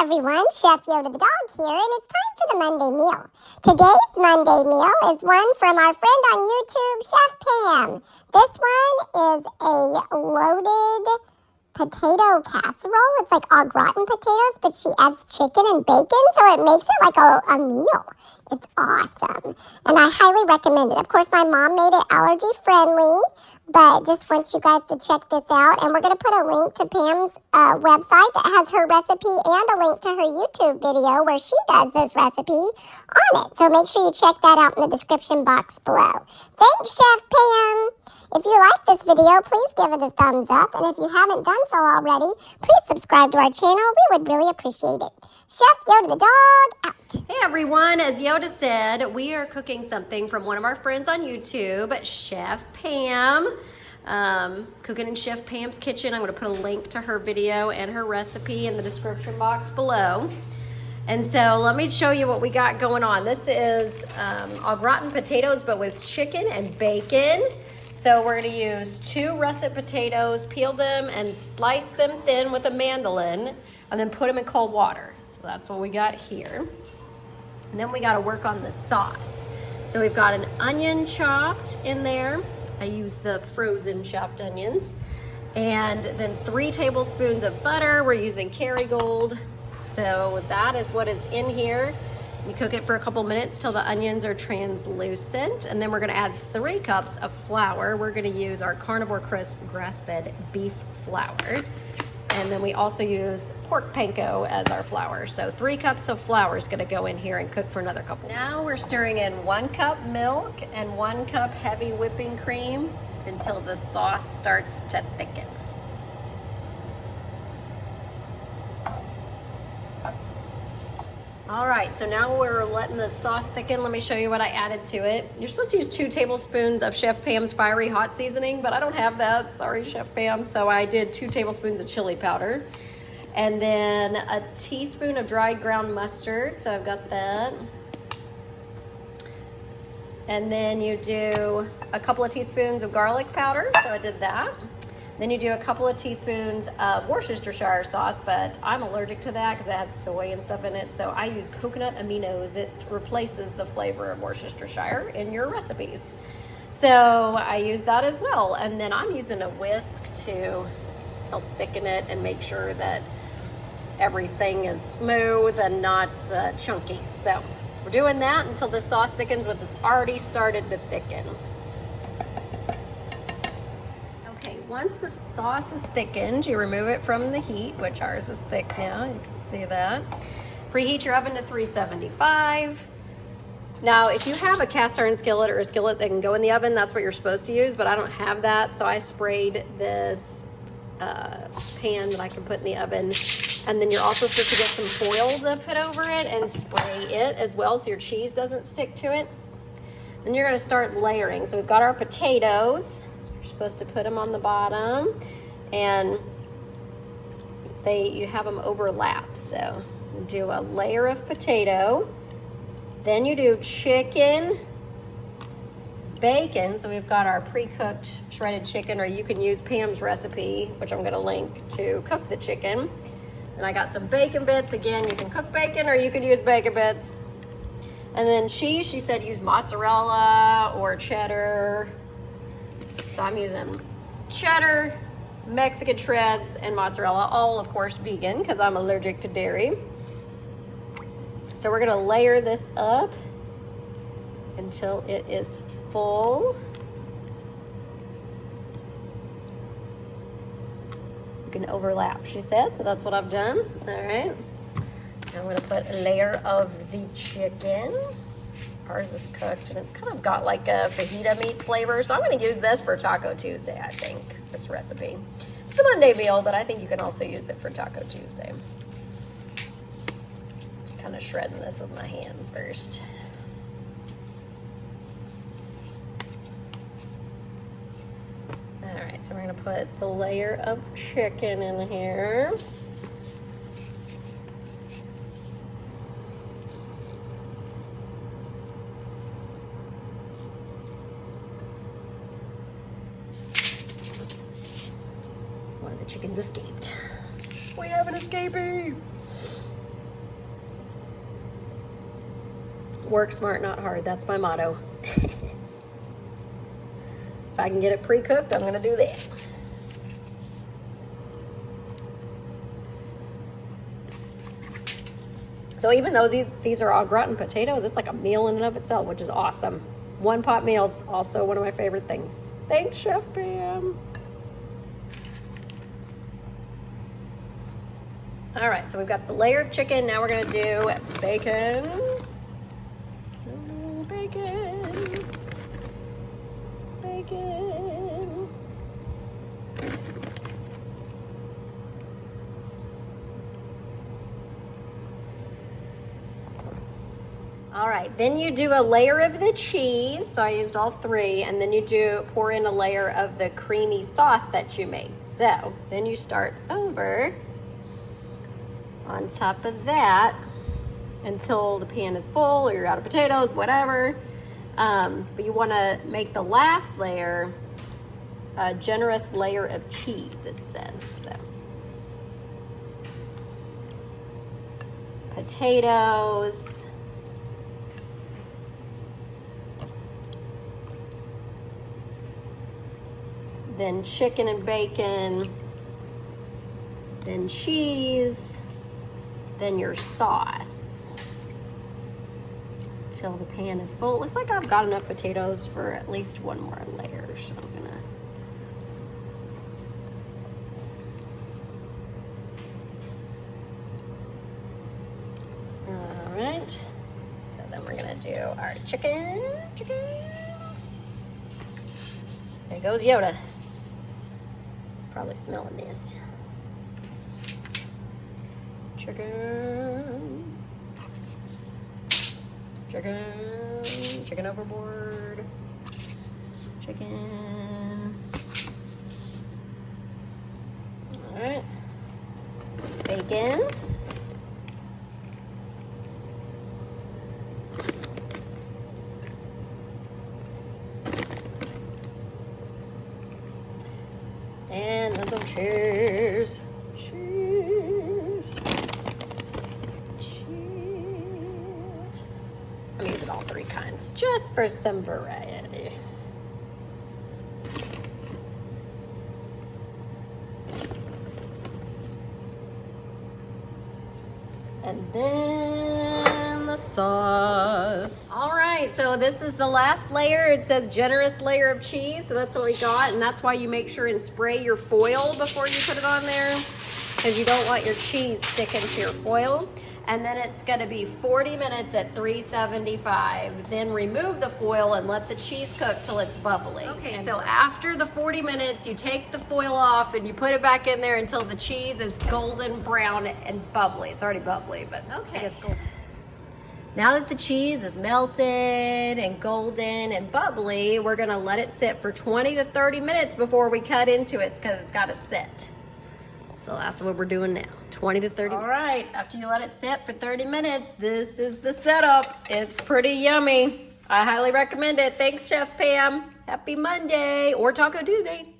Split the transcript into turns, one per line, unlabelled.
everyone, Chef Yoda the dog here, and it's time for the Monday meal. Today's Monday meal is one from our friend on YouTube, Chef Pam. This one is a loaded potato casserole. It's like au gratin potatoes, but she adds chicken and bacon, so it makes it like a meal. It's awesome, and I highly recommend it. Of course, my mom made it allergy friendly, but just want you guys to check this out. And we're going to put a link to Pam's website that has her recipe and a link to her YouTube video where she does this recipe on it. So make sure you check that out in the description box below. Thanks, Chef Pam. If you like this video, please give it a thumbs up. And if you haven't done so already, please subscribe to our channel. We would really appreciate it. Chef Yoda the dog out.
Hey everyone, as Yoda said, we are cooking something from one of our friends on YouTube, Chef Pam. Cooking in Chef Pam's kitchen. I'm going to put a link to her video and her recipe in the description box below. And so let me show you what we got going on. This is au gratin potatoes, but with chicken and bacon. So we're going to use 2 russet potatoes, peel them and slice them thin with a mandolin, and then put them in cold water. So that's what we got here. And then we got to work on the sauce. So we've got an onion chopped in there. I use the frozen chopped onions. And then 3 tablespoons of butter. We're using Kerrygold. So that is what is in here. We cook it for a couple minutes till the onions are translucent. And then we're gonna add 3 cups of flour. We're gonna use our Carnivore Crisp grass-fed beef flour. And then we also use pork panko as our flour. So 3 cups of flour is gonna go in here and cook for another couple. Now we're stirring in 1 cup milk and 1 cup heavy whipping cream until the sauce starts to thicken. All right, so now we're letting the sauce thicken. Let me show you what I added to it. You're supposed to use 2 tablespoons of Chef Pam's fiery hot seasoning, but I don't have that. Sorry, Chef Pam. So I did 2 tablespoons of chili powder. And then a teaspoon of dried ground mustard. So I've got that. And then you do a couple of teaspoons of garlic powder. So I did that. Then you do a couple of teaspoons of Worcestershire sauce, but I'm allergic to that because it has soy and stuff in it. So I use coconut aminos. It replaces the flavor of Worcestershire in your recipes. So I use that as well. And then I'm using a whisk to help thicken it and make sure that everything is smooth and not chunky. So we're doing that until the sauce thickens, which it's already started to thicken. Once the sauce is thickened, you remove it from the heat, which ours is thick now, you can see that. Preheat your oven to 375. Now, if you have a cast iron skillet or a skillet that can go in the oven, that's what you're supposed to use, but I don't have that, so I sprayed this pan that I can put in the oven. And then you're also supposed to get some foil to put over it and spray it as well so your cheese doesn't stick to it. Then you're gonna start layering. So we've got our potatoes. Supposed to put them on the bottom, and you have them overlap. So you do a layer of potato, then you do chicken, bacon. So we've got our pre-cooked shredded chicken, or you can use Pam's recipe, which I'm going to link, to cook the chicken. And I got some bacon bits. Again, you can cook bacon or you can use bacon bits. And then cheese, she said use mozzarella or cheddar. So I'm using cheddar, Mexican shreds, and mozzarella, all of course vegan because I'm allergic to dairy. So we're gonna layer this up until it is full. You can overlap, she said, so that's what I've done. All right, now I'm gonna put a layer of the chicken. Ours is cooked, and it's kind of got like a fajita meat flavor, so I'm going to use this for Taco Tuesday, I think, this recipe. It's a Monday meal, but I think you can also use it for Taco Tuesday. Kind of shredding this with my hands first. All right, so we're going to put the layer of chicken in here. One of the chickens escaped. We have an escapee. Work smart, not hard. That's my motto. If I can get it pre-cooked, I'm gonna do that. So even though these are all gratin potatoes, it's like a meal in and of itself, which is awesome. One pot meal is also one of my favorite things. Thanks, Chef Pam. All right, so we've got the layer of chicken. Now we're gonna do bacon. Bacon. Bacon. All right, then you do a layer of the cheese. So I used all three, and then you pour in a layer of the creamy sauce that you made. So then you start over on top of that until the pan is full or you're out of potatoes, whatever. But you want to make the last layer a generous layer of cheese, it says. So potatoes. Then chicken and bacon, then cheese, then your sauce. Till the pan is full. It looks like I've got enough potatoes for at least one more layer, so I'm gonna. All right, so then we're gonna do our chicken. There goes Yoda. Probably smelling this. Chicken overboard. Chicken. All right. Bacon. And then some cheese. I'm using all three kinds just for some variety. And then the sauce. All right, so this is the last layer. It says generous layer of cheese, so that's what we got, and that's why you make sure and spray your foil before you put it on there, because you don't want your cheese sticking to your foil. And then it's gonna be 40 minutes at 375. Then remove the foil and let the cheese cook till it's bubbly. Okay, so after the 40 minutes, you take the foil off and you put it back in there until the cheese is golden brown and bubbly. It's already bubbly, but okay. It's golden. Now that the cheese is melted and golden and bubbly, we're gonna let it sit for 20 to 30 minutes before we cut into it, because it's gotta sit. So that's what we're doing now, 20 to 30. All right, after you let it sit for 30 minutes, this is the setup. It's pretty yummy. I highly recommend it. Thanks, Chef Pam. Happy Monday or Taco Tuesday.